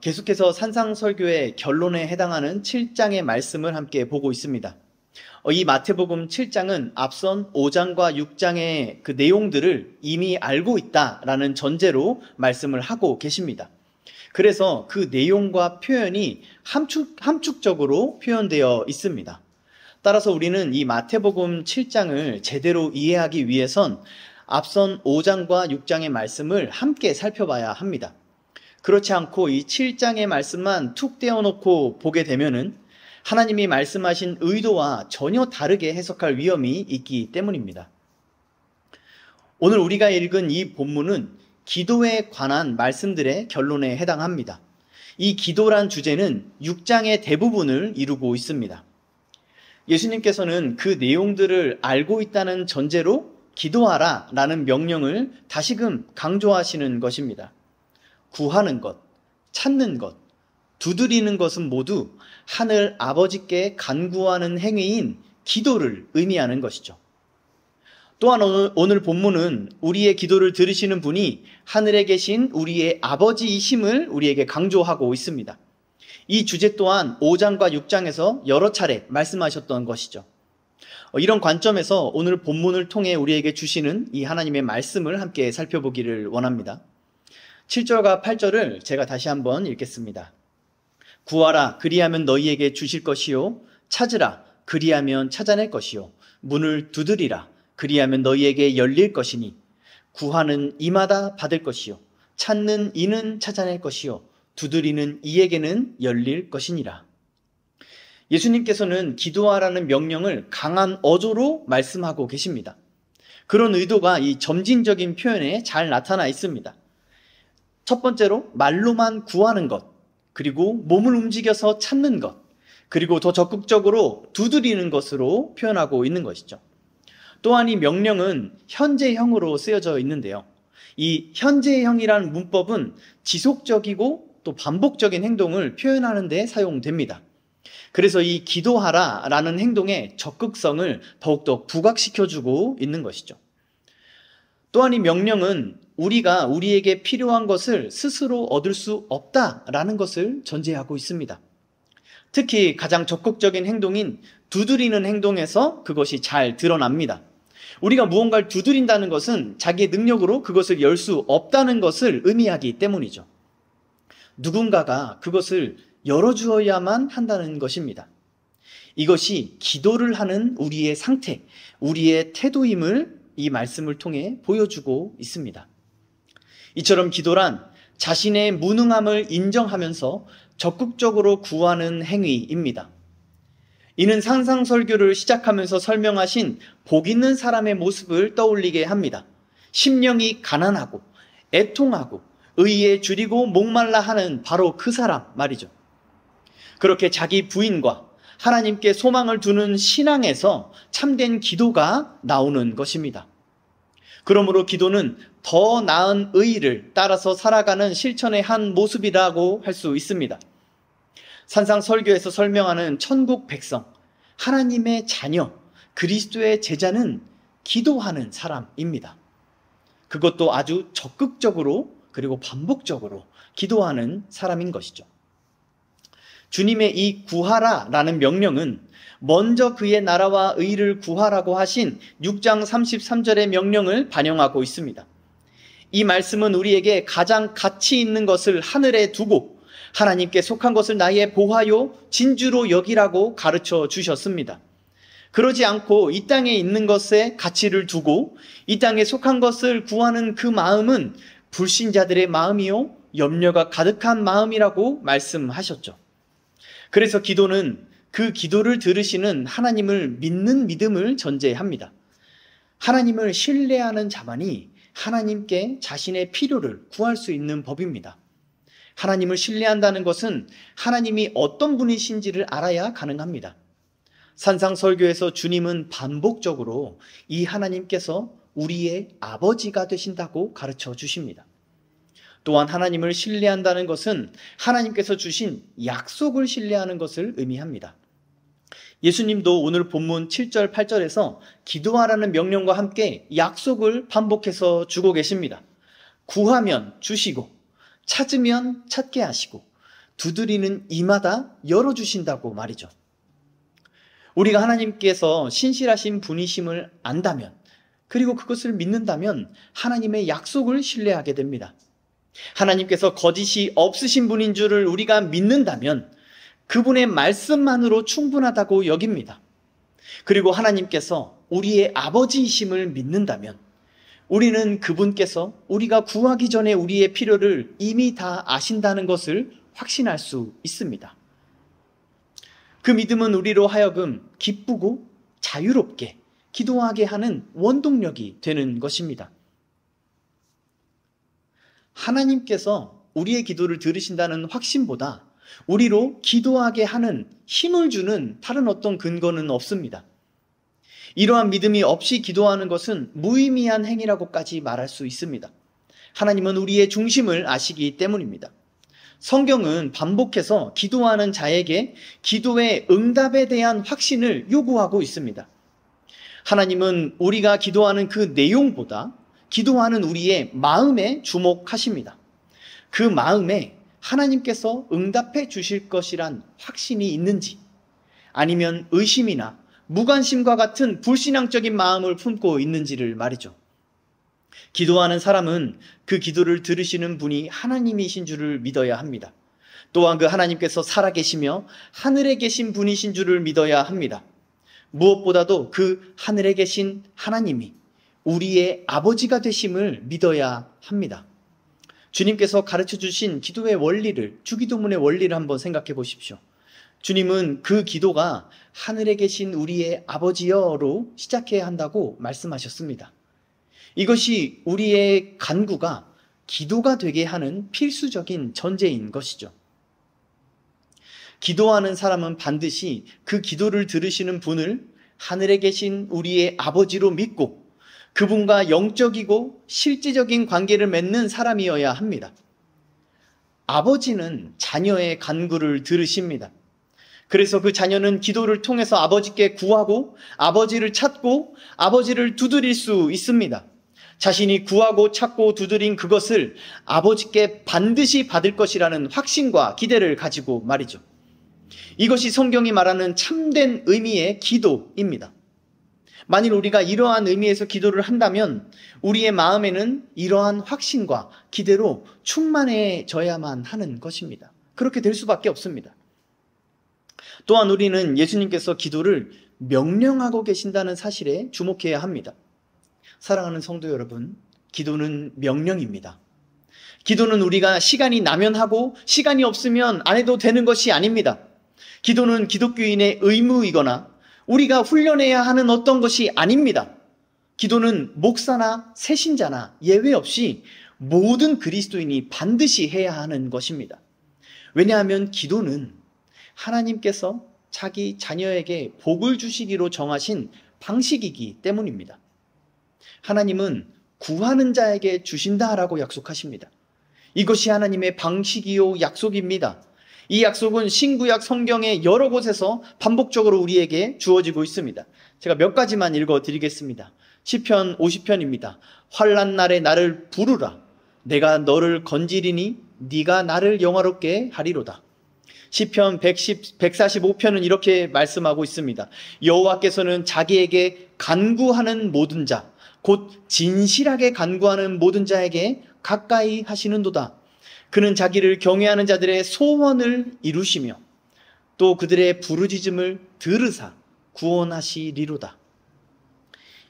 계속해서 산상설교의 결론에 해당하는 7장의 말씀을 함께 보고 있습니다. 이 마태복음 7장은 앞선 5장과 6장의 그 내용들을 이미 알고 있다라는 전제로 말씀을 하고 계십니다. 그래서 그 내용과 표현이 함축적으로 표현되어 있습니다. 따라서 우리는 이 마태복음 7장을 제대로 이해하기 위해선 앞선 5장과 6장의 말씀을 함께 살펴봐야 합니다. 그렇지 않고 이 7장의 말씀만 툭 떼어놓고 보게 되면은 하나님이 말씀하신 의도와 전혀 다르게 해석할 위험이 있기 때문입니다. 오늘 우리가 읽은 이 본문은 기도에 관한 말씀들의 결론에 해당합니다. 이 기도란 주제는 6장의 대부분을 이루고 있습니다. 예수님께서는 그 내용들을 알고 있다는 전제로 기도하라 라는 명령을 다시금 강조하시는 것입니다. 구하는 것, 찾는 것, 두드리는 것은 모두 하늘 아버지께 간구하는 행위인 기도를 의미하는 것이죠. 또한 오늘 본문은 우리의 기도를 들으시는 분이 하늘에 계신 우리의 아버지이심을 우리에게 강조하고 있습니다. 이 주제 또한 5장과 6장에서 여러 차례 말씀하셨던 것이죠. 이런 관점에서 오늘 본문을 통해 우리에게 주시는 이 하나님의 말씀을 함께 살펴보기를 원합니다. 7절과 8절을 제가 다시 한번 읽겠습니다. 구하라, 그리하면 너희에게 주실 것이요. 찾으라, 그리하면 찾아낼 것이요. 문을 두드리라, 그리하면 너희에게 열릴 것이니 구하는 이마다 받을 것이요. 찾는 이는 찾아낼 것이요. 두드리는 이에게는 열릴 것이니라. 예수님께서는 기도하라는 명령을 강한 어조로 말씀하고 계십니다. 그런 의도가 이 점진적인 표현에 잘 나타나 있습니다. 첫 번째로 말로만 구하는 것, 그리고 몸을 움직여서 찾는 것, 그리고 더 적극적으로 두드리는 것으로 표현하고 있는 것이죠. 또한 이 명령은 현재형으로 쓰여져 있는데요. 이 현재형이라는 문법은 지속적이고 또 반복적인 행동을 표현하는 데 사용됩니다. 그래서 이 기도하라 라는 행동의 적극성을 더욱더 부각시켜주고 있는 것이죠. 또한 이 명령은 우리가 우리에게 필요한 것을 스스로 얻을 수 없다라는 것을 전제하고 있습니다. 특히 가장 적극적인 행동인 두드리는 행동에서 그것이 잘 드러납니다. 우리가 무언가를 두드린다는 것은 자기의 능력으로 그것을 열 수 없다는 것을 의미하기 때문이죠. 누군가가 그것을 열어주어야만 한다는 것입니다. 이것이 기도를 하는 우리의 상태, 우리의 태도임을 이 말씀을 통해 보여주고 있습니다. 이처럼 기도란 자신의 무능함을 인정하면서 적극적으로 구하는 행위입니다. 이는 산상설교를 시작하면서 설명하신 복 있는 사람의 모습을 떠올리게 합니다. 심령이 가난하고 애통하고 의에 줄이고 목말라 하는 바로 그 사람 말이죠. 그렇게 자기 부인과 하나님께 소망을 두는 신앙에서 참된 기도가 나오는 것입니다. 그러므로 기도는 더 나은 의의를 따라서 살아가는 실천의 한 모습이라고 할 수 있습니다. 산상설교에서 설명하는 천국 백성, 하나님의 자녀, 그리스도의 제자는 기도하는 사람입니다. 그것도 아주 적극적으로 그리고 반복적으로 기도하는 사람인 것이죠. 주님의 이 구하라라는 명령은 먼저 그의 나라와 의를 구하라고 하신 6장 33절의 명령을 반영하고 있습니다. 이 말씀은 우리에게 가장 가치 있는 것을 하늘에 두고 하나님께 속한 것을 나의 보화요 진주로 여기라고 가르쳐 주셨습니다. 그러지 않고 이 땅에 있는 것에 가치를 두고 이 땅에 속한 것을 구하는 그 마음은 불신자들의 마음이요 염려가 가득한 마음이라고 말씀하셨죠. 그래서 기도는 그 기도를 들으시는 하나님을 믿는 믿음을 전제합니다. 하나님을 신뢰하는 자만이 하나님께 자신의 필요를 구할 수 있는 법입니다. 하나님을 신뢰한다는 것은 하나님이 어떤 분이신지를 알아야 가능합니다. 산상설교에서 주님은 반복적으로 이 하나님께서 우리의 아버지가 되신다고 가르쳐 주십니다. 또한 하나님을 신뢰한다는 것은 하나님께서 주신 약속을 신뢰하는 것을 의미합니다. 예수님도 오늘 본문 7절, 8절에서 기도하라는 명령과 함께 약속을 반복해서 주고 계십니다. 구하면 주시고, 찾으면 찾게 하시고, 두드리는 이마다 열어주신다고 말이죠. 우리가 하나님께서 신실하신 분이심을 안다면, 그리고 그것을 믿는다면 하나님의 약속을 신뢰하게 됩니다. 하나님께서 거짓이 없으신 분인 줄을 우리가 믿는다면 그분의 말씀만으로 충분하다고 여깁니다. 그리고 하나님께서 우리의 아버지이심을 믿는다면 우리는 그분께서 우리가 구하기 전에 우리의 필요를 이미 다 아신다는 것을 확신할 수 있습니다. 그 믿음은 우리로 하여금 기쁘고 자유롭게 기도하게 하는 원동력이 되는 것입니다. 하나님께서 우리의 기도를 들으신다는 확신보다 우리로 기도하게 하는 힘을 주는 다른 어떤 근거는 없습니다. 이러한 믿음이 없이 기도하는 것은 무의미한 행위라고까지 말할 수 있습니다. 하나님은 우리의 중심을 아시기 때문입니다. 성경은 반복해서 기도하는 자에게 기도의 응답에 대한 확신을 요구하고 있습니다. 하나님은 우리가 기도하는 그 내용보다 기도하는 우리의 마음에 주목하십니다. 그 마음에 하나님께서 응답해 주실 것이란 확신이 있는지, 아니면 의심이나 무관심과 같은 불신앙적인 마음을 품고 있는지를 말이죠. 기도하는 사람은 그 기도를 들으시는 분이 하나님이신 줄을 믿어야 합니다. 또한 그 하나님께서 살아계시며 하늘에 계신 분이신 줄을 믿어야 합니다. 무엇보다도 그 하늘에 계신 하나님이 우리의 아버지가 되심을 믿어야 합니다. 주님께서 가르쳐 주신 기도의 원리를, 주기도문의 원리를 한번 생각해 보십시오. 주님은 그 기도가 하늘에 계신 우리의 아버지여로 시작해야 한다고 말씀하셨습니다. 이것이 우리의 간구가 기도가 되게 하는 필수적인 전제인 것이죠. 기도하는 사람은 반드시 그 기도를 들으시는 분을 하늘에 계신 우리의 아버지로 믿고 그분과 영적이고 실제적인 관계를 맺는 사람이어야 합니다. 아버지는 자녀의 간구를 들으십니다. 그래서 그 자녀는 기도를 통해서 아버지께 구하고 아버지를 찾고 아버지를 두드릴 수 있습니다. 자신이 구하고 찾고 두드린 그것을 아버지께 반드시 받을 것이라는 확신과 기대를 가지고 말이죠. 이것이 성경이 말하는 참된 의미의 기도입니다. 만일 우리가 이러한 의미에서 기도를 한다면 우리의 마음에는 이러한 확신과 기대로 충만해져야만 하는 것입니다. 그렇게 될 수밖에 없습니다. 또한 우리는 예수님께서 기도를 명령하고 계신다는 사실에 주목해야 합니다. 사랑하는 성도 여러분, 기도는 명령입니다. 기도는 우리가 시간이 나면 하고 시간이 없으면 안 해도 되는 것이 아닙니다. 기도는 기독교인의 의무이거나 우리가 훈련해야 하는 어떤 것이 아닙니다. 기도는 목사나 새신자나 예외 없이 모든 그리스도인이 반드시 해야 하는 것입니다. 왜냐하면 기도는 하나님께서 자기 자녀에게 복을 주시기로 정하신 방식이기 때문입니다. 하나님은 구하는 자에게 주신다라고 약속하십니다. 이것이 하나님의 방식이요 약속입니다. 이 약속은 신구약 성경의 여러 곳에서 반복적으로 우리에게 주어지고 있습니다. 제가 몇 가지만 읽어드리겠습니다. 시편 50편입니다. 환난 날에 나를 부르라. 내가 너를 건지리니 네가 나를 영화롭게 하리로다. 시편 145편은 이렇게 말씀하고 있습니다. 여호와께서는 자기에게 간구하는 모든 자, 곧 진실하게 간구하는 모든 자에게 가까이 하시는도다. 그는 자기를 경외하는 자들의 소원을 이루시며 또 그들의 부르짖음을 들으사 구원하시리로다.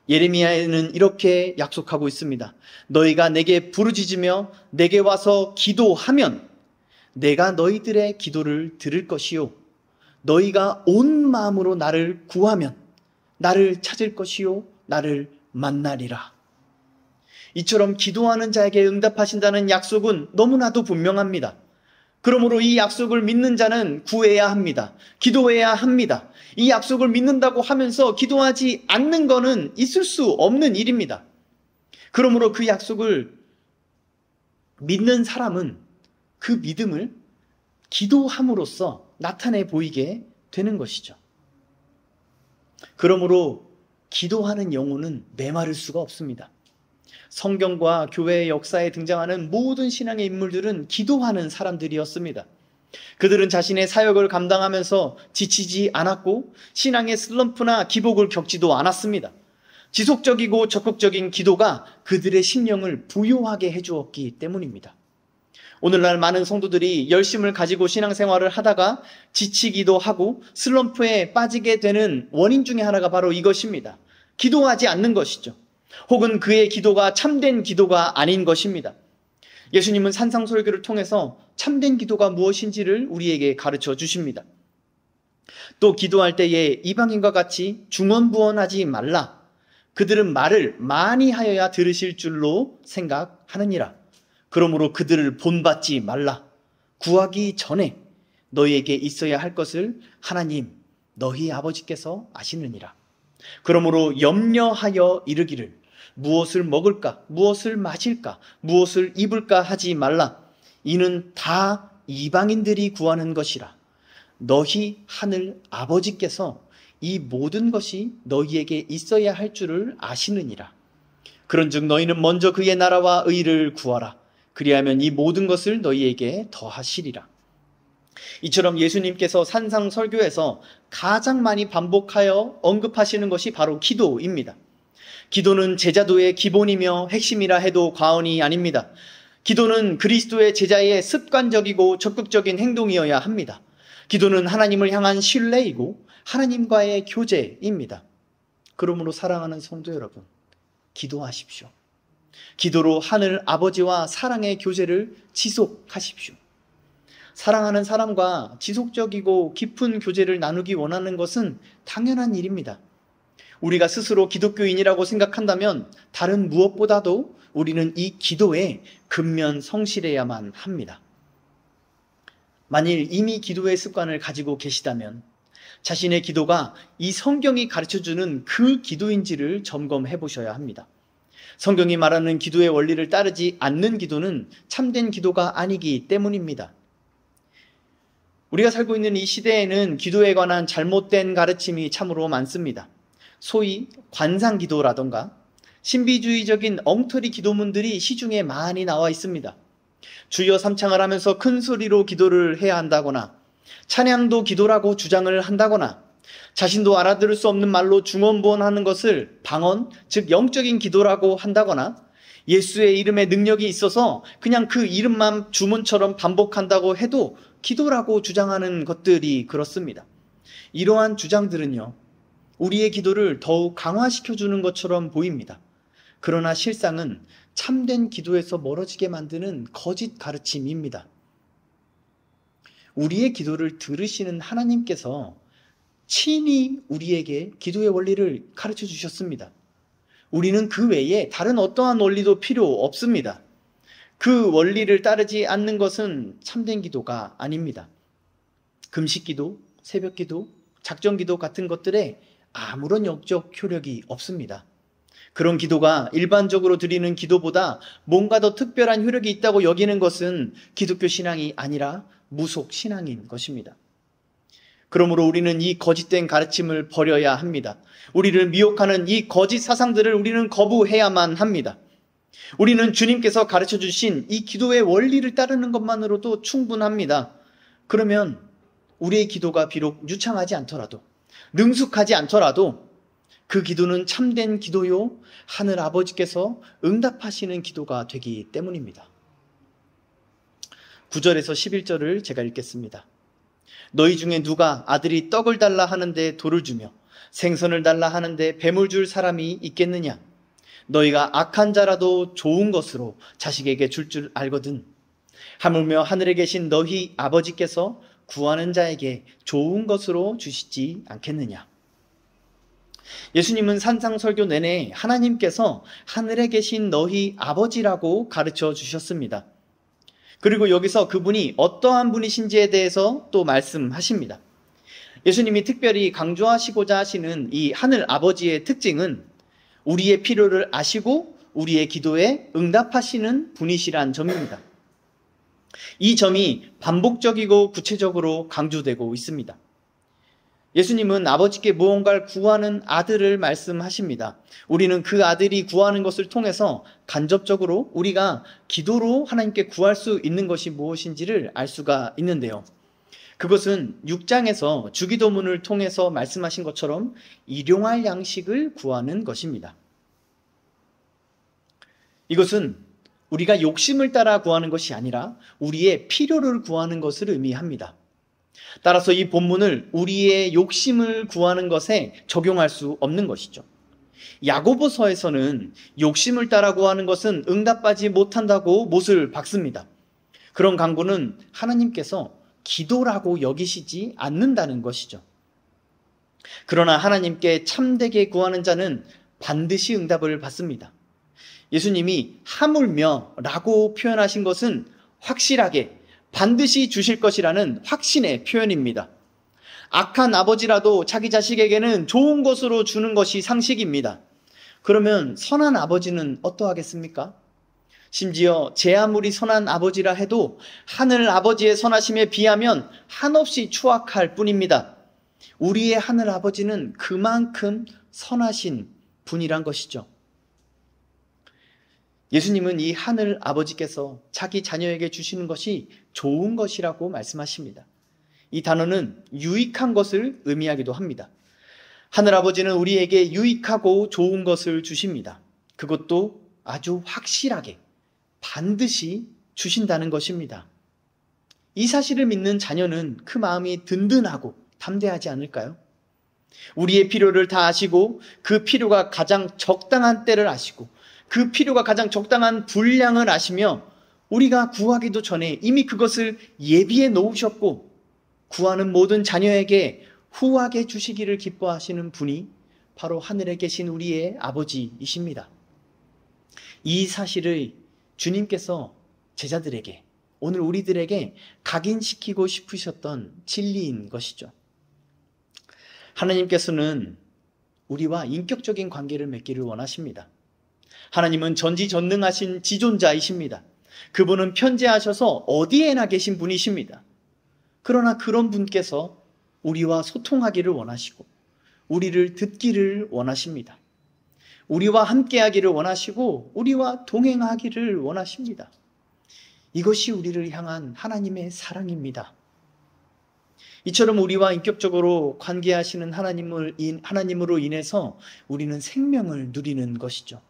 예레미야에는 이렇게 약속하고 있습니다. 너희가 내게 부르짖으며 내게 와서 기도하면 내가 너희들의 기도를 들을 것이요 너희가 온 마음으로 나를 구하면 나를 찾을 것이요 나를 만나리라. 이처럼 기도하는 자에게 응답하신다는 약속은 너무나도 분명합니다. 그러므로 이 약속을 믿는 자는 구해야 합니다. 기도해야 합니다. 이 약속을 믿는다고 하면서 기도하지 않는 것은 있을 수 없는 일입니다. 그러므로 그 약속을 믿는 사람은 그 믿음을 기도함으로써 나타내 보이게 되는 것이죠. 그러므로 기도하는 영혼은 메마를 수가 없습니다. 성경과 교회의 역사에 등장하는 모든 신앙의 인물들은 기도하는 사람들이었습니다. 그들은 자신의 사역을 감당하면서 지치지 않았고 신앙의 슬럼프나 기복을 겪지도 않았습니다. 지속적이고 적극적인 기도가 그들의 심령을 부요하게 해주었기 때문입니다. 오늘날 많은 성도들이 열심을 가지고 신앙생활을 하다가 지치기도 하고 슬럼프에 빠지게 되는 원인 중에 하나가 바로 이것입니다. 기도하지 않는 것이죠. 혹은 그의 기도가 참된 기도가 아닌 것입니다. 예수님은 산상설교를 통해서 참된 기도가 무엇인지를 우리에게 가르쳐 주십니다. 또 기도할 때에 이방인과 같이 중언부언하지 말라. 그들은 말을 많이 하여야 들으실 줄로 생각하느니라. 그러므로 그들을 본받지 말라. 구하기 전에 너희에게 있어야 할 것을 하나님 너희 아버지께서 아시느니라. 그러므로 염려하여 이르기를 무엇을 먹을까, 무엇을 마실까, 무엇을 입을까 하지 말라. 이는 다 이방인들이 구하는 것이라. 너희 하늘 아버지께서 이 모든 것이 너희에게 있어야 할 줄을 아시느니라. 그런즉 너희는 먼저 그의 나라와 의를 구하라. 그리하면 이 모든 것을 너희에게 더하시리라. 이처럼 예수님께서 산상설교에서 가장 많이 반복하여 언급하시는 것이 바로 기도입니다. 기도는 제자도의 기본이며 핵심이라 해도 과언이 아닙니다. 기도는 그리스도의 제자의 습관적이고 적극적인 행동이어야 합니다. 기도는 하나님을 향한 신뢰이고 하나님과의 교제입니다. 그러므로 사랑하는 성도 여러분, 기도하십시오. 기도로 하늘 아버지와 사랑의 교제를 지속하십시오. 사랑하는 사람과 지속적이고 깊은 교제를 나누기 원하는 것은 당연한 일입니다. 우리가 스스로 기독교인이라고 생각한다면 다른 무엇보다도 우리는 이 기도에 근면 성실해야만 합니다. 만일 이미 기도의 습관을 가지고 계시다면 자신의 기도가 이 성경이 가르쳐주는 그 기도인지를 점검해 보셔야 합니다. 성경이 말하는 기도의 원리를 따르지 않는 기도는 참된 기도가 아니기 때문입니다. 우리가 살고 있는 이 시대에는 기도에 관한 잘못된 가르침이 참으로 많습니다. 소위 관상기도라던가 신비주의적인 엉터리 기도문들이 시중에 많이 나와 있습니다. 주여 삼창을 하면서 큰 소리로 기도를 해야 한다거나 찬양도 기도라고 주장을 한다거나 자신도 알아들을 수 없는 말로 중언부언하는 것을 방언, 즉 영적인 기도라고 한다거나 예수의 이름에 능력이 있어서 그냥 그 이름만 주문처럼 반복한다고 해도 기도라고 주장하는 것들이 그렇습니다. 이러한 주장들은요, 우리의 기도를 더욱 강화시켜주는 것처럼 보입니다. 그러나 실상은 참된 기도에서 멀어지게 만드는 거짓 가르침입니다. 우리의 기도를 들으시는 하나님께서 친히 우리에게 기도의 원리를 가르쳐 주셨습니다. 우리는 그 외에 다른 어떠한 원리도 필요 없습니다. 그 원리를 따르지 않는 것은 참된 기도가 아닙니다. 금식 기도, 새벽 기도, 작정 기도 같은 것들에 아무런 영적 효력이 없습니다. 그런 기도가 일반적으로 드리는 기도보다 뭔가 더 특별한 효력이 있다고 여기는 것은 기독교 신앙이 아니라 무속 신앙인 것입니다. 그러므로 우리는 이 거짓된 가르침을 버려야 합니다. 우리를 미혹하는 이 거짓 사상들을 우리는 거부해야만 합니다. 우리는 주님께서 가르쳐 주신 이 기도의 원리를 따르는 것만으로도 충분합니다. 그러면 우리의 기도가 비록 유창하지 않더라도, 능숙하지 않더라도 그 기도는 참된 기도요, 하늘 아버지께서 응답하시는 기도가 되기 때문입니다. 9절에서 11절을 제가 읽겠습니다. 너희 중에 누가 아들이 떡을 달라 하는데 돌을 주며 생선을 달라 하는데 뱀을 줄 사람이 있겠느냐? 너희가 악한 자라도 좋은 것으로 자식에게 줄 알거든. 하물며 하늘에 계신 너희 아버지께서 구하는 자에게 좋은 것으로 주시지 않겠느냐? 예수님은 산상설교 내내 하나님께서 하늘에 계신 너희 아버지라고 가르쳐 주셨습니다. 그리고 여기서 그분이 어떠한 분이신지에 대해서 또 말씀하십니다. 예수님이 특별히 강조하시고자 하시는 이 하늘 아버지의 특징은 우리의 필요를 아시고 우리의 기도에 응답하시는 분이시란 점입니다. 이 점이 반복적이고 구체적으로 강조되고 있습니다. 예수님은 아버지께 무언가를 구하는 아들을 말씀하십니다. 우리는 그 아들이 구하는 것을 통해서 간접적으로 우리가 기도로 하나님께 구할 수 있는 것이 무엇인지를 알 수가 있는데요. 그것은 6장에서 주기도문을 통해서 말씀하신 것처럼 일용할 양식을 구하는 것입니다. 이것은 우리가 욕심을 따라 구하는 것이 아니라 우리의 필요를 구하는 것을 의미합니다. 따라서 이 본문을 우리의 욕심을 구하는 것에 적용할 수 없는 것이죠. 야고보서에서는 욕심을 따라 구하는 것은 응답받지 못한다고 못을 박습니다. 그런 강구는 하나님께서 기도라고 여기시지 않는다는 것이죠. 그러나 하나님께 참되게 구하는 자는 반드시 응답을 받습니다. 예수님이 하물며 라고 표현하신 것은 확실하게 반드시 주실 것이라는 확신의 표현입니다. 악한 아버지라도 자기 자식에게는 좋은 것으로 주는 것이 상식입니다. 그러면 선한 아버지는 어떠하겠습니까? 심지어 제 아무리 선한 아버지라 해도 하늘 아버지의 선하심에 비하면 한없이 추악할 뿐입니다. 우리의 하늘 아버지는 그만큼 선하신 분이란 것이죠. 예수님은 이 하늘 아버지께서 자기 자녀에게 주시는 것이 좋은 것이라고 말씀하십니다. 이 단어는 유익한 것을 의미하기도 합니다. 하늘 아버지는 우리에게 유익하고 좋은 것을 주십니다. 그것도 아주 확실하게 반드시 주신다는 것입니다. 이 사실을 믿는 자녀는 그 마음이 든든하고 담대하지 않을까요? 우리의 필요를 다 아시고 그 필요가 가장 적당한 때를 아시고 그 필요가 가장 적당한 분량을 아시며 우리가 구하기도 전에 이미 그것을 예비해 놓으셨고 구하는 모든 자녀에게 후하게 주시기를 기뻐하시는 분이 바로 하늘에 계신 우리의 아버지이십니다. 이 사실을 주님께서 제자들에게, 오늘 우리들에게 각인시키고 싶으셨던 진리인 것이죠. 하나님께서는 우리와 인격적인 관계를 맺기를 원하십니다. 하나님은 전지전능하신 지존자이십니다. 그분은 편재하셔서 어디에나 계신 분이십니다. 그러나 그런 분께서 우리와 소통하기를 원하시고 우리를 듣기를 원하십니다. 우리와 함께하기를 원하시고 우리와 동행하기를 원하십니다. 이것이 우리를 향한 하나님의 사랑입니다. 이처럼 우리와 인격적으로 관계하시는 하나님으로 인해서 우리는 생명을 누리는 것이죠.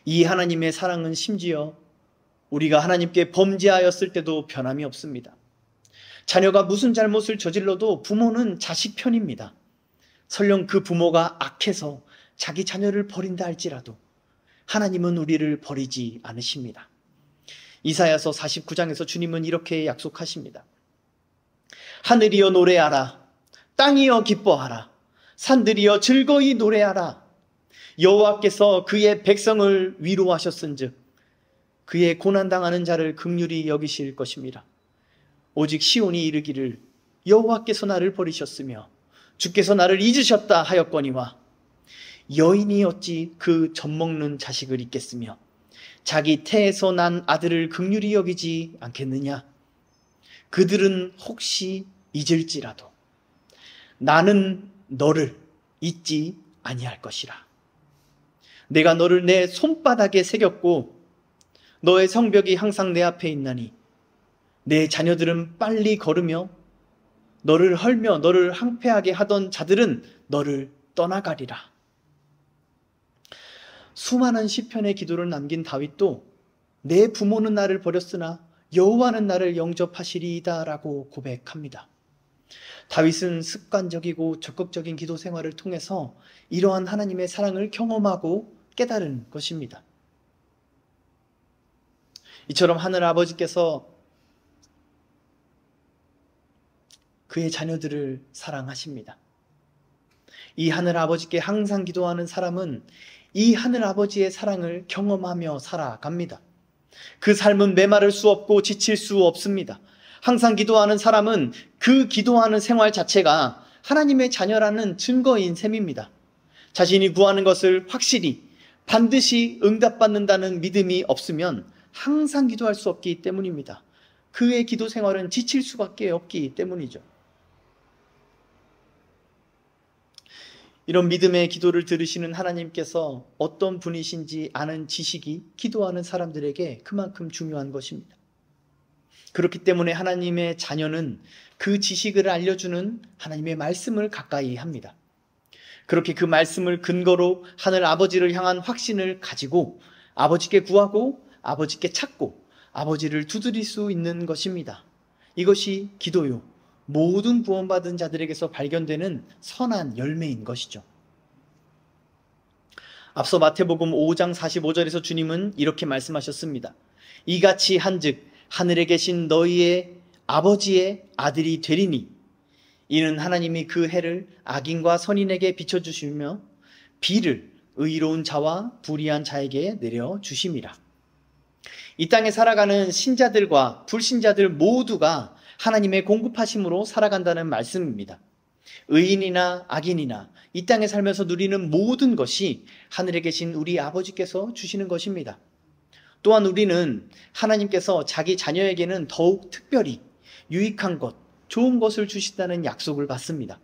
이 하나님의 사랑은 심지어 우리가 하나님께 범죄하였을 때도 변함이 없습니다. 자녀가 무슨 잘못을 저질러도 부모는 자식 편입니다. 설령 그 부모가 악해서 자기 자녀를 버린다 할지라도 하나님은 우리를 버리지 않으십니다. 이사야서 49장에서 주님은 이렇게 약속하십니다. 하늘이여 노래하라. 땅이여 기뻐하라. 산들이여 즐거이 노래하라. 여호와께서 그의 백성을 위로하셨은즉 그의 고난당하는 자를 긍휼히 여기실 것입니다. 오직 시온이 이르기를 여호와께서 나를 버리셨으며 주께서 나를 잊으셨다 하였거니와 여인이 어찌 그 젖먹는 자식을 잊겠으며 자기 태에서 난 아들을 긍휼히 여기지 않겠느냐. 그들은 혹시 잊을지라도 나는 너를 잊지 아니할 것이라. 내가 너를 내 손바닥에 새겼고 너의 성벽이 항상 내 앞에 있나니 내 자녀들은 빨리 걸으며 너를 헐며 너를 항폐하게 하던 자들은 너를 떠나가리라. 수많은 시편의 기도를 남긴 다윗도 내 부모는 나를 버렸으나 여호와는 나를 영접하시리이다 라고 고백합니다. 다윗은 습관적이고 적극적인 기도 생활을 통해서 이러한 하나님의 사랑을 경험하고 깨달은 것입니다. 이처럼 하늘 아버지께서 그의 자녀들을 사랑하십니다. 이 하늘 아버지께 항상 기도하는 사람은 이 하늘 아버지의 사랑을 경험하며 살아갑니다. 그 삶은 메마를 수 없고 지칠 수 없습니다. 항상 기도하는 사람은 그 기도하는 생활 자체가 하나님의 자녀라는 증거인 셈입니다. 자신이 구하는 것을 확실히 반드시 응답받는다는 믿음이 없으면 항상 기도할 수 없기 때문입니다. 그의 기도 생활은 지칠 수밖에 없기 때문이죠. 이런 믿음의 기도를 들으시는 하나님께서 어떤 분이신지 아는 지식이 기도하는 사람들에게 그만큼 중요한 것입니다. 그렇기 때문에 하나님의 자녀는 그 지식을 알려주는 하나님의 말씀을 가까이 합니다. 그렇게 그 말씀을 근거로 하늘 아버지를 향한 확신을 가지고 아버지께 구하고 아버지께 찾고 아버지를 두드릴 수 있는 것입니다. 이것이 기도요, 모든 구원받은 자들에게서 발견되는 선한 열매인 것이죠. 앞서 마태복음 5장 45절에서 주님은 이렇게 말씀하셨습니다. 이같이 한즉 하늘에 계신 너희의 아버지의 아들이 되리니 이는 하나님이 그 해를 악인과 선인에게 비춰주시며 비를 의로운 자와 불의한 자에게 내려주심이라. 이 땅에 살아가는 신자들과 불신자들 모두가 하나님의 공급하심으로 살아간다는 말씀입니다. 의인이나 악인이나 이 땅에 살면서 누리는 모든 것이 하늘에 계신 우리 아버지께서 주시는 것입니다. 또한 우리는 하나님께서 자기 자녀에게는 더욱 특별히 유익한 것, 좋은 것을 주신다는 약속을 받습니다.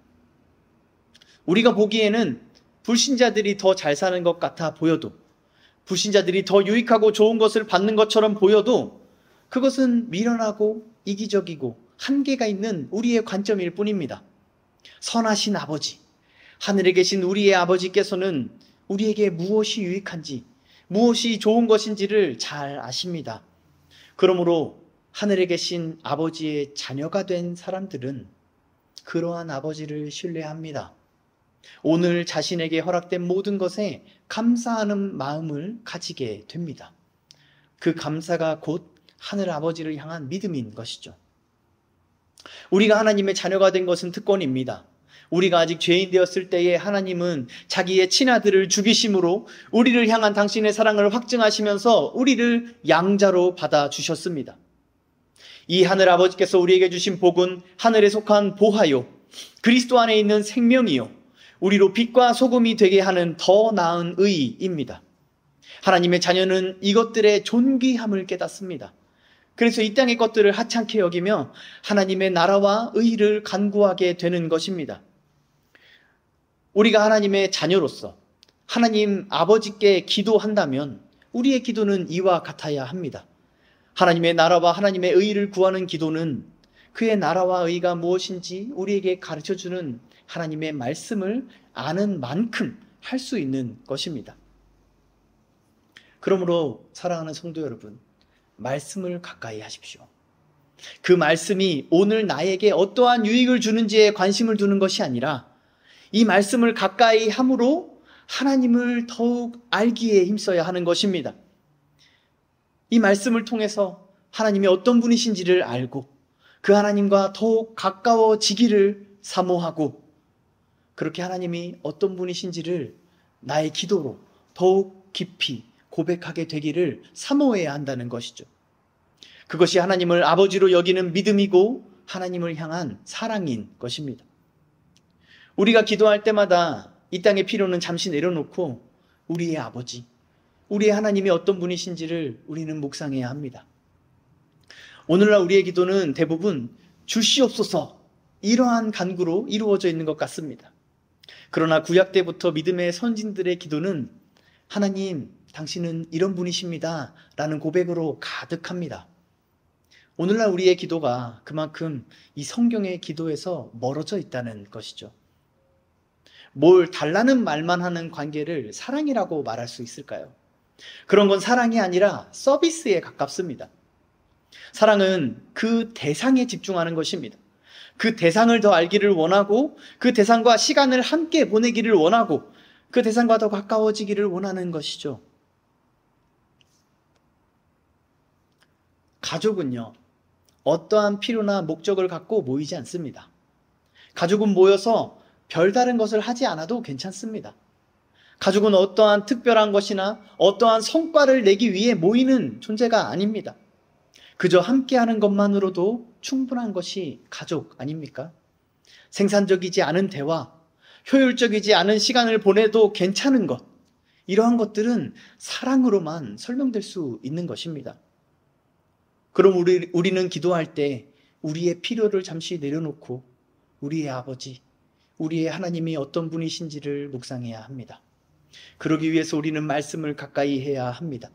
우리가 보기에는 불신자들이 더 잘 사는 것 같아 보여도, 불신자들이 더 유익하고 좋은 것을 받는 것처럼 보여도 그것은 미련하고 이기적이고 한계가 있는 우리의 관점일 뿐입니다. 선하신 아버지, 하늘에 계신 우리의 아버지께서는 우리에게 무엇이 유익한지, 무엇이 좋은 것인지를 잘 아십니다. 그러므로 하늘에 계신 아버지의 자녀가 된 사람들은 그러한 아버지를 신뢰합니다. 오늘 자신에게 허락된 모든 것에 감사하는 마음을 가지게 됩니다. 그 감사가 곧 하늘 아버지를 향한 믿음인 것이죠. 우리가 하나님의 자녀가 된 것은 특권입니다. 우리가 아직 죄인 되었을 때에 하나님은 자기의 친아들을 죽이심으로 우리를 향한 당신의 사랑을 확증하시면서 우리를 양자로 받아주셨습니다. 이 하늘 아버지께서 우리에게 주신 복은 하늘에 속한 보화요, 그리스도 안에 있는 생명이요, 우리로 빛과 소금이 되게 하는 더 나은 의입니다. 하나님의 자녀는 이것들의 존귀함을 깨닫습니다. 그래서 이 땅의 것들을 하찮게 여기며 하나님의 나라와 의를 간구하게 되는 것입니다. 우리가 하나님의 자녀로서 하나님 아버지께 기도한다면 우리의 기도는 이와 같아야 합니다. 하나님의 나라와 하나님의 의를 구하는 기도는 그의 나라와 의가 무엇인지 우리에게 가르쳐주는 하나님의 말씀을 아는 만큼 할 수 있는 것입니다. 그러므로 사랑하는 성도 여러분, 말씀을 가까이 하십시오. 그 말씀이 오늘 나에게 어떠한 유익을 주는지에 관심을 두는 것이 아니라 이 말씀을 가까이 함으로 하나님을 더욱 알기에 힘써야 하는 것입니다. 이 말씀을 통해서 하나님이 어떤 분이신지를 알고 그 하나님과 더욱 가까워지기를 사모하고 그렇게 하나님이 어떤 분이신지를 나의 기도로 더욱 깊이 고백하게 되기를 사모해야 한다는 것이죠. 그것이 하나님을 아버지로 여기는 믿음이고 하나님을 향한 사랑인 것입니다. 우리가 기도할 때마다 이 땅의 필요는 잠시 내려놓고 우리의 아버지, 우리의 하나님이 어떤 분이신지를 우리는 묵상해야 합니다. 오늘날 우리의 기도는 대부분 주시옵소서 이러한 간구로 이루어져 있는 것 같습니다. 그러나 구약 때부터 믿음의 선진들의 기도는 하나님, 당신은 이런 분이십니다 라는 고백으로 가득합니다. 오늘날 우리의 기도가 그만큼 이 성경의 기도에서 멀어져 있다는 것이죠. 뭘 달라는 말만 하는 관계를 사랑이라고 말할 수 있을까요? 그런 건 사랑이 아니라 서비스에 가깝습니다. 사랑은 그 대상에 집중하는 것입니다. 그 대상을 더 알기를 원하고 그 대상과 시간을 함께 보내기를 원하고 그 대상과 더 가까워지기를 원하는 것이죠. 가족은요, 어떠한 필요나 목적을 갖고 모이지 않습니다. 가족은 모여서 별다른 것을 하지 않아도 괜찮습니다. 가족은 어떠한 특별한 것이나 어떠한 성과를 내기 위해 모이는 존재가 아닙니다. 그저 함께하는 것만으로도 충분한 것이 가족 아닙니까? 생산적이지 않은 대화, 효율적이지 않은 시간을 보내도 괜찮은 것, 이러한 것들은 사랑으로만 설명될 수 있는 것입니다. 그럼 우리는 기도할 때 우리의 필요를 잠시 내려놓고 우리의 아버지, 우리의 하나님이 어떤 분이신지를 묵상해야 합니다. 그러기 위해서 우리는 말씀을 가까이 해야 합니다.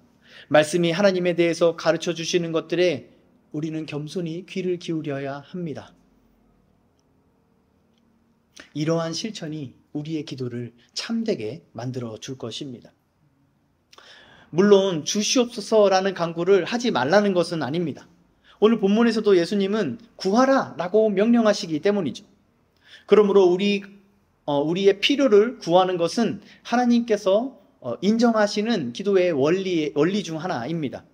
말씀이 하나님에 대해서 가르쳐 주시는 것들에 우리는 겸손히 귀를 기울여야 합니다. 이러한 실천이 우리의 기도를 참되게 만들어 줄 것입니다. 물론 주시옵소서라는 간구를 하지 말라는 것은 아닙니다. 오늘 본문에서도 예수님은 구하라 라고 명령하시기 때문이죠. 그러므로 우리의 필요를 구하는 것은 하나님께서 인정하시는 기도의 원리 중 하나입니다.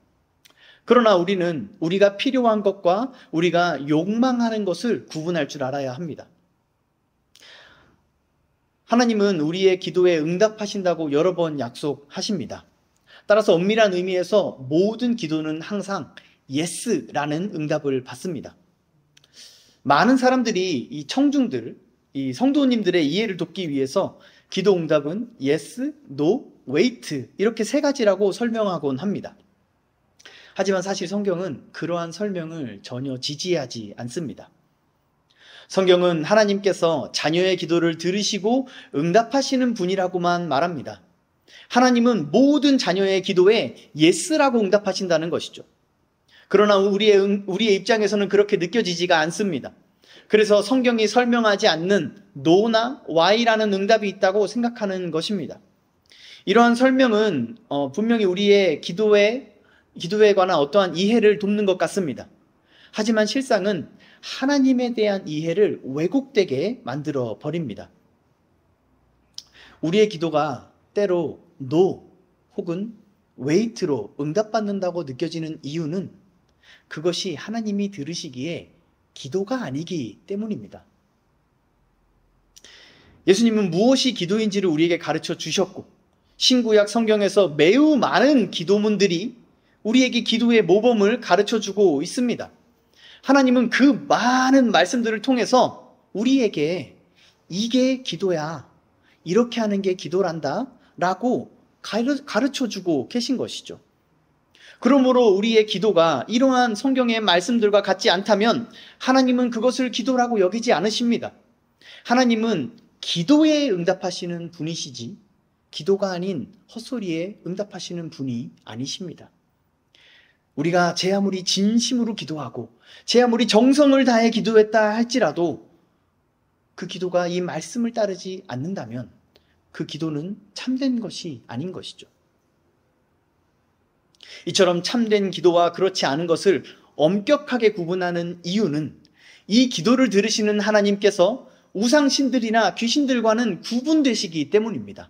그러나 우리는 우리가 필요한 것과 우리가 욕망하는 것을 구분할 줄 알아야 합니다. 하나님은 우리의 기도에 응답하신다고 여러 번 약속하십니다. 따라서 엄밀한 의미에서 모든 기도는 항상 예스라는 응답을 받습니다. 많은 사람들이 이 청중들, 이 성도님들의 이해를 돕기 위해서 기도 응답은 yes, no, wait 이렇게 세 가지라고 설명하곤 합니다. 하지만 사실 성경은 그러한 설명을 전혀 지지하지 않습니다. 성경은 하나님께서 자녀의 기도를 들으시고 응답하시는 분이라고만 말합니다. 하나님은 모든 자녀의 기도에 예스라고 응답하신다는 것이죠. 그러나 우리의 입장에서는 그렇게 느껴지지가 않습니다. 그래서 성경이 설명하지 않는 no나 why라는 응답이 있다고 생각하는 것입니다. 이러한 설명은 분명히 우리의 기도에 관한 어떠한 이해를 돕는 것 같습니다. 하지만 실상은 하나님에 대한 이해를 왜곡되게 만들어 버립니다. 우리의 기도가 때로 no 혹은 wait로 응답받는다고 느껴지는 이유는 그것이 하나님이 들으시기에 기도가 아니기 때문입니다. 예수님은 무엇이 기도인지를 우리에게 가르쳐 주셨고 신구약 성경에서 매우 많은 기도문들이 우리에게 기도의 모범을 가르쳐 주고 있습니다. 하나님은 그 많은 말씀들을 통해서 우리에게 이게 기도야, 이렇게 하는 게 기도란다 라고 가르쳐 주고 계신 것이죠. 그러므로 우리의 기도가 이러한 성경의 말씀들과 같지 않다면 하나님은 그것을 기도라고 여기지 않으십니다. 하나님은 기도에 응답하시는 분이시지 기도가 아닌 헛소리에 응답하시는 분이 아니십니다. 우리가 제 아무리 진심으로 기도하고 제 아무리 정성을 다해 기도했다 할지라도 그 기도가 이 말씀을 따르지 않는다면 그 기도는 참된 것이 아닌 것이죠. 이처럼 참된 기도와 그렇지 않은 것을 엄격하게 구분하는 이유는 이 기도를 들으시는 하나님께서 우상신들이나 귀신들과는 구분되시기 때문입니다.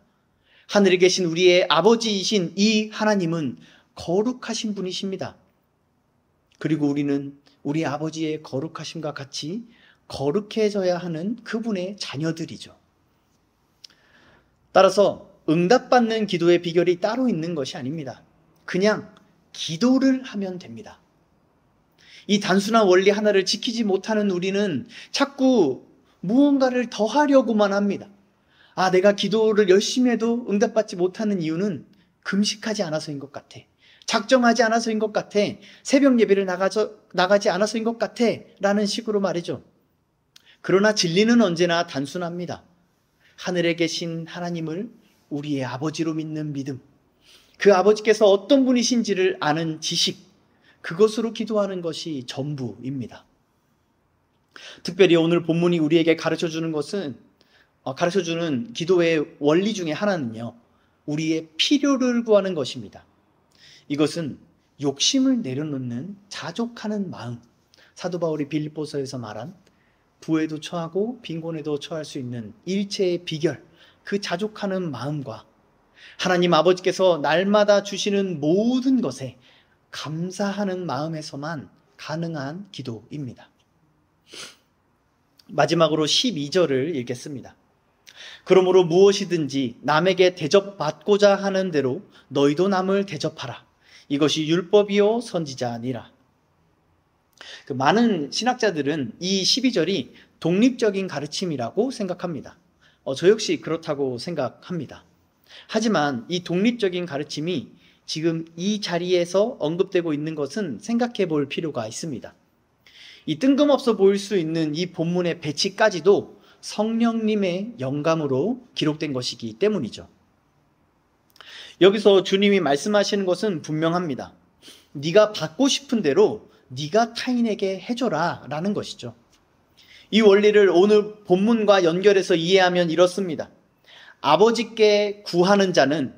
하늘에 계신 우리의 아버지이신 이 하나님은 거룩하신 분이십니다. 그리고 우리는 우리 아버지의 거룩하심과 같이 거룩해져야 하는 그분의 자녀들이죠. 따라서 응답받는 기도의 비결이 따로 있는 것이 아닙니다. 그냥 기도를 하면 됩니다. 이 단순한 원리 하나를 지키지 못하는 우리는 자꾸 무언가를 더 하려고만 합니다. 내가 기도를 열심히 해도 응답받지 못하는 이유는 금식하지 않아서인 것 같아. 작정하지 않아서인 것 같아. 새벽 예배를 나가지 않아서인 것 같아. 라는 식으로 말이죠. 그러나 진리는 언제나 단순합니다. 하늘에 계신 하나님을 우리의 아버지로 믿는 믿음. 그 아버지께서 어떤 분이신지를 아는 지식. 그것으로 기도하는 것이 전부입니다. 특별히 오늘 본문이 우리에게 가르쳐주는 기도의 원리 중에 하나는요. 우리의 필요를 구하는 것입니다. 이것은 욕심을 내려놓는 자족하는 마음. 사도 바울이 빌립보서에서 말한 부에도 처하고 빈곤에도 처할 수 있는 일체의 비결, 그 자족하는 마음과 하나님 아버지께서 날마다 주시는 모든 것에 감사하는 마음에서만 가능한 기도입니다. 마지막으로 12절을 읽겠습니다. 그러므로 무엇이든지 남에게 대접받고자 하는 대로 너희도 남을 대접하라. 이것이 율법이요 선지자니라. 많은 신학자들은 이 12절이 독립적인 가르침이라고 생각합니다. 저 역시 그렇다고 생각합니다. 하지만 이 독립적인 가르침이 지금 이 자리에서 언급되고 있는 것은 생각해 볼 필요가 있습니다. 이 뜬금없어 보일 수 있는 이 본문의 배치까지도 성령님의 영감으로 기록된 것이기 때문이죠. 여기서 주님이 말씀하시는 것은 분명합니다. 네가 받고 싶은 대로 네가 타인에게 해줘라 라는 것이죠. 이 원리를 오늘 본문과 연결해서 이해하면 이렇습니다. 아버지께 구하는 자는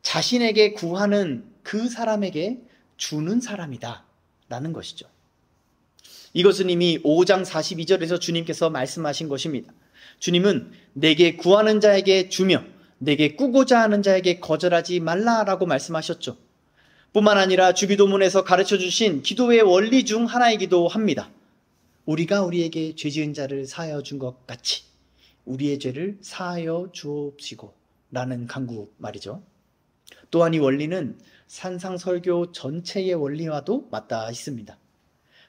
자신에게 구하는 그 사람에게 주는 사람이다 라는 것이죠. 이것은 이미 5장 42절에서 주님께서 말씀하신 것입니다. 주님은 내게 구하는 자에게 주며 내게 꾸고자 하는 자에게 거절하지 말라라고 말씀하셨죠. 뿐만 아니라 주기도문에서 가르쳐 주신 기도의 원리 중 하나이기도 합니다. 우리가 우리에게 죄 지은 자를 사하여 준 것 같이 우리의 죄를 사하여 주옵시고 라는 간구 말이죠. 또한 이 원리는 산상설교 전체의 원리와도 맞닿아 있습니다.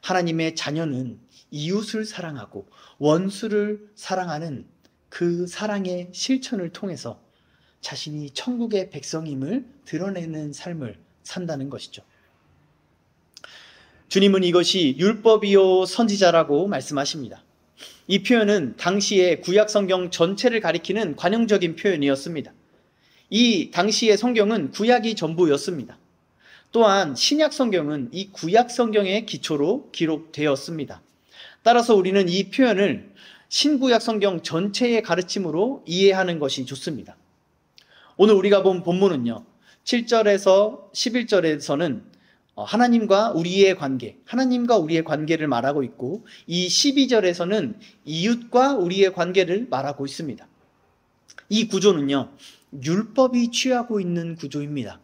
하나님의 자녀는 이웃을 사랑하고 원수를 사랑하는 그 사랑의 실천을 통해서 자신이 천국의 백성임을 드러내는 삶을 산다는 것이죠. 주님은 이것이 율법이요 선지자라고 말씀하십니다. 이 표현은 당시의 구약 성경 전체를 가리키는 관용적인 표현이었습니다. 이 당시의 성경은 구약이 전부였습니다. 또한 신약 성경은 이 구약 성경의 기초로 기록되었습니다. 따라서 우리는 이 표현을 신구약 성경 전체의 가르침으로 이해하는 것이 좋습니다. 오늘 우리가 본 본문은요, 7절에서 11절에서는 하나님과 우리의 관계를 말하고 있고, 이 12절에서는 이웃과 우리의 관계를 말하고 있습니다. 이 구조는요, 율법이 취하고 있는 구조입니다.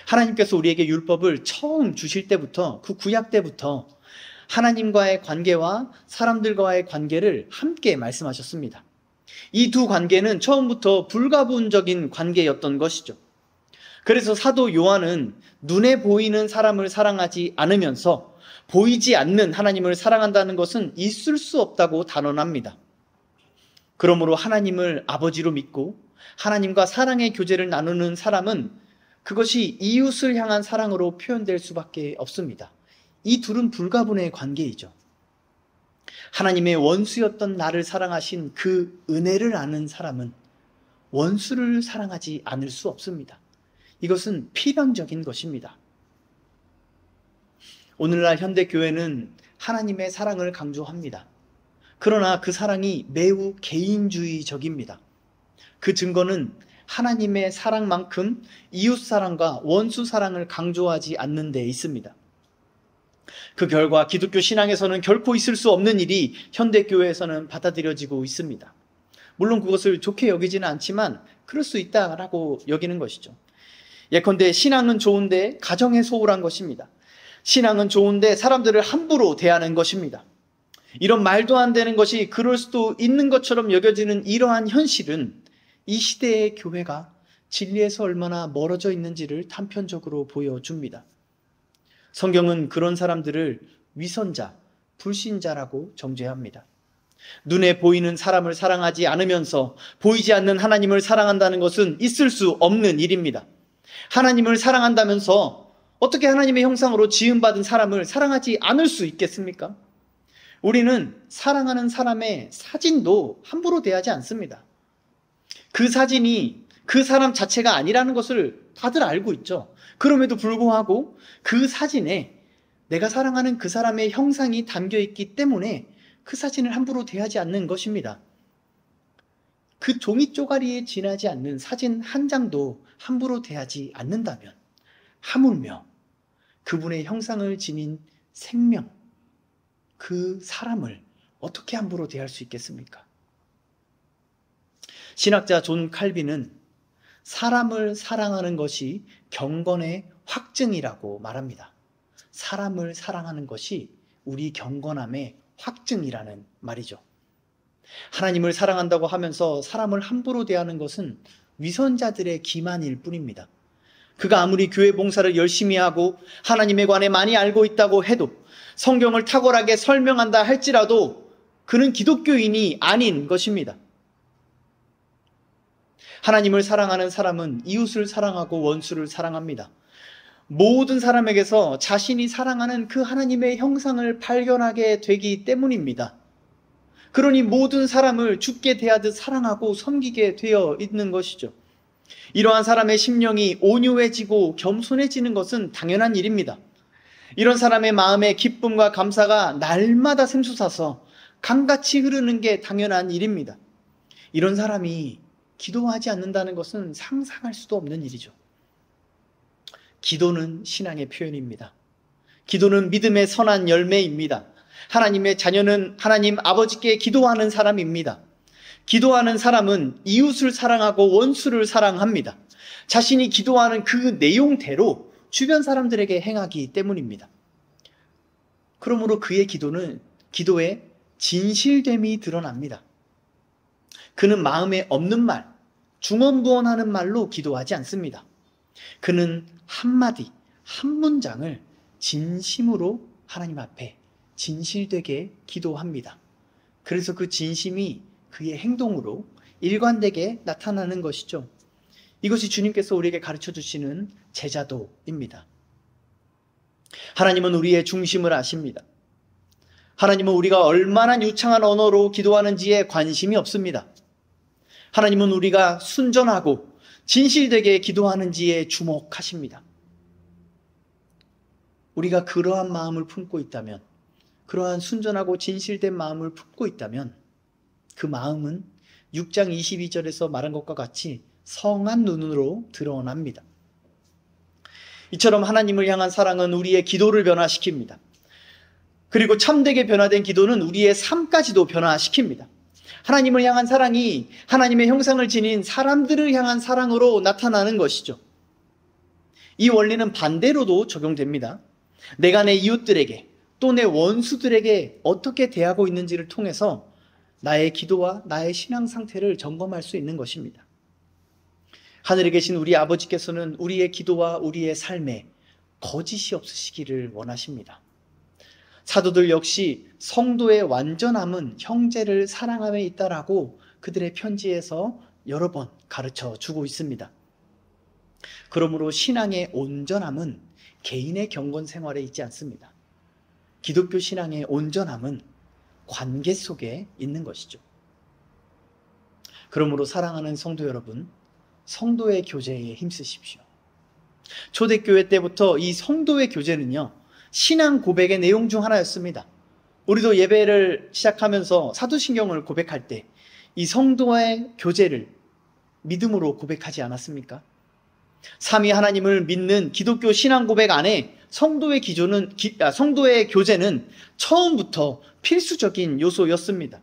하나님께서 우리에게 율법을 처음 주실 때부터, 그 구약 때부터 하나님과의 관계와 사람들과의 관계를 함께 말씀하셨습니다. 이 두 관계는 처음부터 불가분적인 관계였던 것이죠. 그래서 사도 요한은 눈에 보이는 사람을 사랑하지 않으면서 보이지 않는 하나님을 사랑한다는 것은 있을 수 없다고 단언합니다. 그러므로 하나님을 아버지로 믿고 하나님과 사랑의 교제를 나누는 사람은 그것이 이웃을 향한 사랑으로 표현될 수밖에 없습니다. 이 둘은 불가분의 관계이죠. 하나님의 원수였던 나를 사랑하신 그 은혜를 아는 사람은 원수를 사랑하지 않을 수 없습니다. 이것은 필연적인 것입니다. 오늘날 현대교회는 하나님의 사랑을 강조합니다. 그러나 그 사랑이 매우 개인주의적입니다. 그 증거는 하나님의 사랑만큼 이웃사랑과 원수사랑을 강조하지 않는 데 있습니다. 그 결과 기독교 신앙에서는 결코 있을 수 없는 일이 현대교회에서는 받아들여지고 있습니다. 물론 그것을 좋게 여기지는 않지만 그럴 수 있다라고 여기는 것이죠. 예컨대 신앙은 좋은데 가정에 소홀한 것입니다. 신앙은 좋은데 사람들을 함부로 대하는 것입니다. 이런 말도 안 되는 것이 그럴 수도 있는 것처럼 여겨지는 이러한 현실은 이 시대의 교회가 진리에서 얼마나 멀어져 있는지를 단편적으로 보여줍니다. 성경은 그런 사람들을 위선자, 불신자라고 정죄합니다. 눈에 보이는 사람을 사랑하지 않으면서 보이지 않는 하나님을 사랑한다는 것은 있을 수 없는 일입니다. 하나님을 사랑한다면서 어떻게 하나님의 형상으로 지음받은 사람을 사랑하지 않을 수 있겠습니까? 우리는 사랑하는 사람의 사진도 함부로 대하지 않습니다. 그 사진이 그 사람 자체가 아니라는 것을 다들 알고 있죠. 그럼에도 불구하고 그 사진에 내가 사랑하는 그 사람의 형상이 담겨 있기 때문에 그 사진을 함부로 대하지 않는 것입니다. 그 종이 쪼가리에 지나지 않는 사진 한 장도 함부로 대하지 않는다면 하물며 그분의 형상을 지닌 생명, 그 사람을 어떻게 함부로 대할 수 있겠습니까? 신학자 존 칼빈은 사람을 사랑하는 것이 경건의 확증이라고 말합니다. 사람을 사랑하는 것이 우리 경건함의 확증이라는 말이죠. 하나님을 사랑한다고 하면서 사람을 함부로 대하는 것은 위선자들의 기만일 뿐입니다. 그가 아무리 교회 봉사를 열심히 하고 하나님에 관해 많이 알고 있다고 해도 성경을 탁월하게 설명한다 할지라도 그는 기독교인이 아닌 것입니다. 하나님을 사랑하는 사람은 이웃을 사랑하고 원수를 사랑합니다. 모든 사람에게서 자신이 사랑하는 그 하나님의 형상을 발견하게 되기 때문입니다. 그러니 모든 사람을 주께 대하듯 사랑하고 섬기게 되어 있는 것이죠. 이러한 사람의 심령이 온유해지고 겸손해지는 것은 당연한 일입니다. 이런 사람의 마음에 기쁨과 감사가 날마다 샘솟아서 강같이 흐르는 게 당연한 일입니다. 이런 사람이 기도하지 않는다는 것은 상상할 수도 없는 일이죠. 기도는 신앙의 표현입니다. 기도는 믿음의 선한 열매입니다. 하나님의 자녀는 하나님 아버지께 기도하는 사람입니다. 기도하는 사람은 이웃을 사랑하고 원수를 사랑합니다. 자신이 기도하는 그 내용대로 주변 사람들에게 행하기 때문입니다. 그러므로 그의 기도에 진실됨이 드러납니다. 그는 마음에 없는 말, 중언부언하는 말로 기도하지 않습니다. 그는 한마디, 한 문장을 진심으로 하나님 앞에 진실되게 기도합니다. 그래서 그 진심이 그의 행동으로 일관되게 나타나는 것이죠. 이것이 주님께서 우리에게 가르쳐 주시는 제자도입니다. 하나님은 우리의 중심을 아십니다. 하나님은 우리가 얼마나 유창한 언어로 기도하는지에 관심이 없습니다. 하나님은 우리가 순전하고 진실되게 기도하는지에 주목하십니다. 우리가 그러한 마음을 품고 있다면, 그러한 순전하고 진실된 마음을 품고 있다면 그 마음은 6장 22절에서 말한 것과 같이 성한 눈으로 드러납니다. 이처럼 하나님을 향한 사랑은 우리의 기도를 변화시킵니다. 그리고 참되게 변화된 기도는 우리의 삶까지도 변화시킵니다. 하나님을 향한 사랑이 하나님의 형상을 지닌 사람들을 향한 사랑으로 나타나는 것이죠. 이 원리는 반대로도 적용됩니다. 내가 내 이웃들에게 또 내 원수들에게 어떻게 대하고 있는지를 통해서 나의 기도와 나의 신앙 상태를 점검할 수 있는 것입니다. 하늘에 계신 우리 아버지께서는 우리의 기도와 우리의 삶에 거짓이 없으시기를 원하십니다. 사도들 역시 성도의 완전함은 형제를 사랑함에 있다라고 그들의 편지에서 여러 번 가르쳐 주고 있습니다. 그러므로 신앙의 온전함은 개인의 경건 생활에 있지 않습니다. 기독교 신앙의 온전함은 관계 속에 있는 것이죠. 그러므로 사랑하는 성도 여러분, 성도의 교제에 힘쓰십시오. 초대교회 때부터 이 성도의 교제는요, 신앙 고백의 내용 중 하나였습니다. 우리도 예배를 시작하면서 사도신경을 고백할 때 이 성도의 교제를 믿음으로 고백하지 않았습니까? 삼위 하나님을 믿는 기독교 신앙 고백 안에 성도의 교제는 처음부터 필수적인 요소였습니다.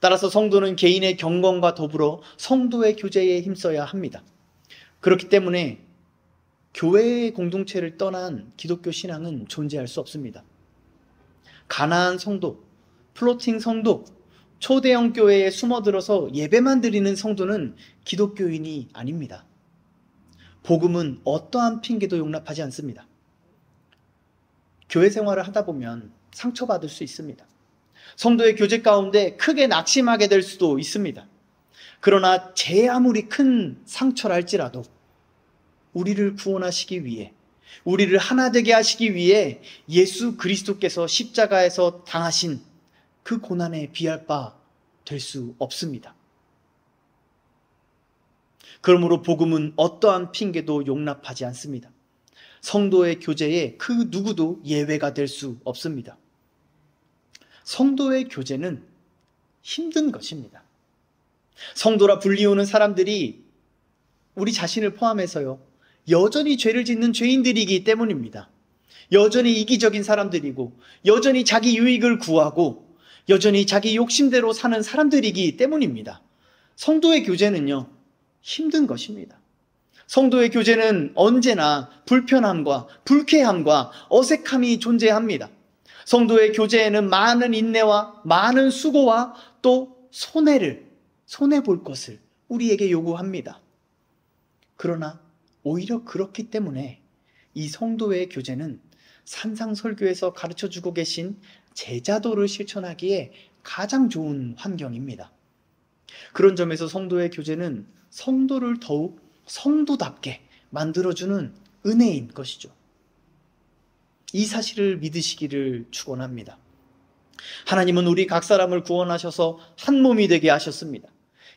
따라서 성도는 개인의 경건과 더불어 성도의 교제에 힘써야 합니다. 그렇기 때문에 교회의 공동체를 떠난 기독교 신앙은 존재할 수 없습니다. 가나안 성도, 플로팅 성도, 초대형 교회에 숨어들어서 예배만 드리는 성도는 기독교인이 아닙니다. 복음은 어떠한 핑계도 용납하지 않습니다. 교회 생활을 하다 보면 상처받을 수 있습니다. 성도의 교제 가운데 크게 낙심하게 될 수도 있습니다. 그러나 제 아무리 큰 상처라 할지라도 우리를 구원하시기 위해, 우리를 하나 되게 하시기 위해 예수 그리스도께서 십자가에서 당하신 그 고난에 비할 바 될 수 없습니다. 그러므로 복음은 어떠한 핑계도 용납하지 않습니다. 성도의 교제에 그 누구도 예외가 될 수 없습니다. 성도의 교제는 힘든 것입니다. 성도라 불리우는 사람들이 우리 자신을 포함해서요, 여전히 죄를 짓는 죄인들이기 때문입니다. 여전히 이기적인 사람들이고, 여전히 자기 유익을 구하고, 여전히 자기 욕심대로 사는 사람들이기 때문입니다. 성도의 교제는요, 힘든 것입니다. 성도의 교제는 언제나 불편함과 불쾌함과 어색함이 존재합니다. 성도의 교제에는 많은 인내와 많은 수고와 또 손해볼 것을 우리에게 요구합니다. 그러나 오히려 그렇기 때문에 이 성도의 교제는 산상설교에서 가르쳐주고 계신 제자도를 실천하기에 가장 좋은 환경입니다. 그런 점에서 성도의 교제는 성도를 더욱 성도답게 만들어주는 은혜인 것이죠. 이 사실을 믿으시기를 축원합니다. 하나님은 우리 각 사람을 구원하셔서 한 몸이 되게 하셨습니다.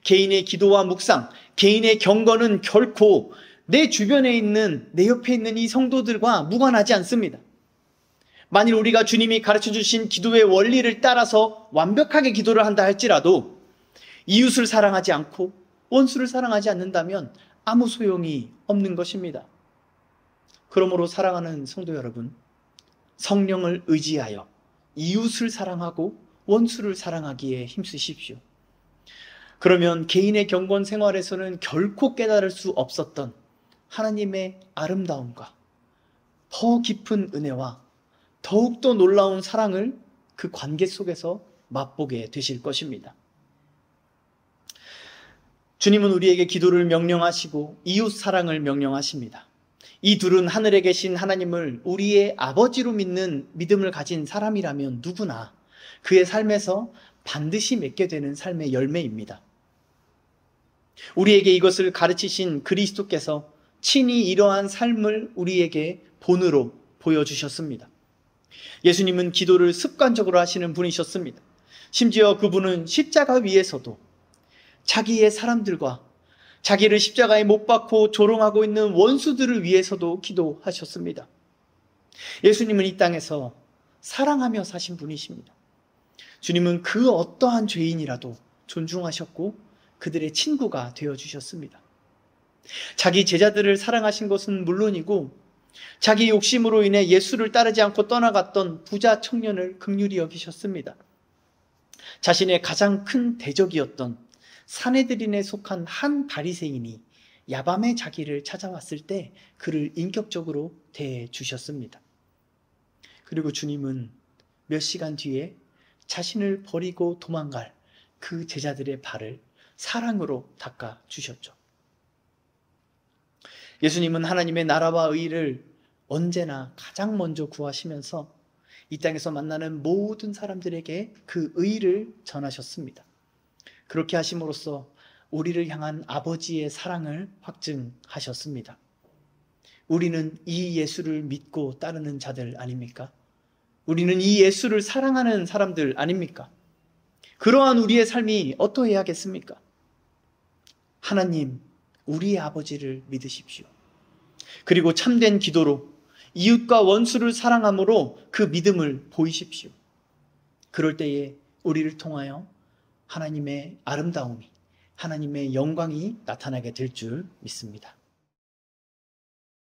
개인의 기도와 묵상, 개인의 경건은 결코 내 주변에 있는, 내 옆에 있는 이 성도들과 무관하지 않습니다. 만일 우리가 주님이 가르쳐 주신 기도의 원리를 따라서 완벽하게 기도를 한다 할지라도 이웃을 사랑하지 않고 원수를 사랑하지 않는다면 아무 소용이 없는 것입니다. 그러므로 사랑하는 성도 여러분, 성령을 의지하여 이웃을 사랑하고 원수를 사랑하기에 힘쓰십시오. 그러면 개인의 경건 생활에서는 결코 깨달을 수 없었던 하나님의 아름다움과 더 깊은 은혜와 더욱더 놀라운 사랑을 그 관계 속에서 맛보게 되실 것입니다. 주님은 우리에게 기도를 명령하시고 이웃 사랑을 명령하십니다. 이 둘은 하늘에 계신 하나님을 우리의 아버지로 믿는 믿음을 가진 사람이라면 누구나 그의 삶에서 반드시 맺게 되는 삶의 열매입니다. 우리에게 이것을 가르치신 그리스도께서 친히 이러한 삶을 우리에게 본으로 보여주셨습니다. 예수님은 기도를 습관적으로 하시는 분이셨습니다. 심지어 그분은 십자가 위에서도 자기의 사람들과 자기를 십자가에 못 박고 조롱하고 있는 원수들을 위해서도 기도하셨습니다. 예수님은 이 땅에서 사랑하며 사신 분이십니다. 주님은 그 어떠한 죄인이라도 존중하셨고 그들의 친구가 되어주셨습니다. 자기 제자들을 사랑하신 것은 물론이고 자기 욕심으로 인해 예수를 따르지 않고 떠나갔던 부자 청년을 긍휼히 여기셨습니다. 자신의 가장 큰 대적이었던 사내들인에 속한 한 바리새인이 야밤에 자기를 찾아왔을 때 그를 인격적으로 대해주셨습니다. 그리고 주님은 몇 시간 뒤에 자신을 버리고 도망갈 그 제자들의 발을 사랑으로 닦아주셨죠. 예수님은 하나님의 나라와 의를 언제나 가장 먼저 구하시면서 이 땅에서 만나는 모든 사람들에게 그 의를 전하셨습니다. 그렇게 하심으로써 우리를 향한 아버지의 사랑을 확증하셨습니다. 우리는 이 예수를 믿고 따르는 자들 아닙니까? 우리는 이 예수를 사랑하는 사람들 아닙니까? 그러한 우리의 삶이 어떠해야겠습니까? 하나님, 우리의 아버지를 믿으십시오. 그리고 참된 기도로 이웃과 원수를 사랑함으로 그 믿음을 보이십시오. 그럴 때에 우리를 통하여 하나님의 아름다움이, 하나님의 영광이 나타나게 될 줄 믿습니다.